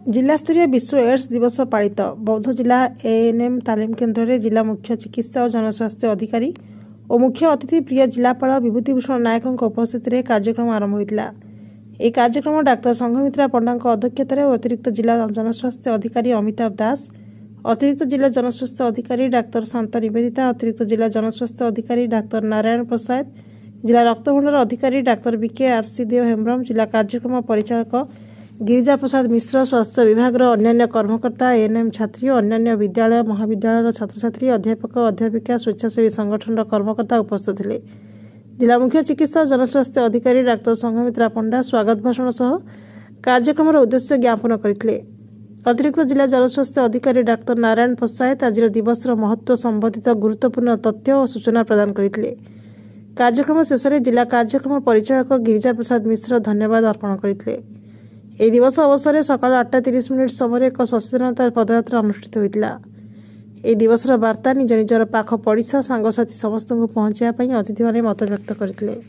जिलास्तरीय विश्व एड्स दिवस पालित बौद्ध जिला एएनएम तालीम केन्द्र में जिला मुख्य चिकित्सा और जनस्वास्थ्य अधिकारी और मुख्य अतिथि प्रिय जिलापाल विभूतिभूषण नायक उपस्थित में कार्यक्रम आरंभ होता। यह कार्यक्रम डाक्तर संघमित्रा पंडा अध्यक्षतार अतिरिक्त जिला जनस्वास्थ्य अधिकारी अमिताभ दास, अतिरिक्त जिला जनस्वास्थ्य अधिकारी डाक्तर शांता निवेदिता, अतिरिक्त जिला जनस्वास्थ्य अधिकारी डाक्तर नारायण प्रसाद, जिला रक्तभंडार अधिकारी डाक्तर बीके आरसी देव हेम्ब्रम, जिला कार्यक्रम परिचालक गिरिजा प्रसाद मिश्र, स्वास्थ्य विभाग अन्य कर्मकर्ता, एएनएम छात्री और अन्य विद्यालय महाविद्यालय छात्र छात्री, अध्यापक अध्यापिका, स्वेच्छासेवी संगठन कर्मकर्ता उपस्थित थे। जिला मुख्य चिकित्सा और जनस्वास्थ्य अधिकारी डाक्तर संघमित्रा पंडा स्वागत भाषण सह कार्यक्रम उद्देश्य ज्ञापन करते। अतिरिक्त जिला जनस्वास्थ्य अधिकारी डाक्तर नारायण प्रसाद आज दिवस महत्व संबंधित गुरुत्वपूर्ण तथ्य और सूचना प्रदान करते। कार्यक्रम शेष में जिला कार्यक्रम परिचालक गिरिजा प्रसाद मिश्र धन्यवाद अर्पण करते। यह दिवस अवसर में सकाल 8:30 समय एक सचेतनता पदयात्रा अनुष्ठित होता। यह दिवस बार्ता निज निजर पाख पड़िशा सांगसाथी समस्त को पहुंचाई अतिथि मैंने मत व्यक्त करते।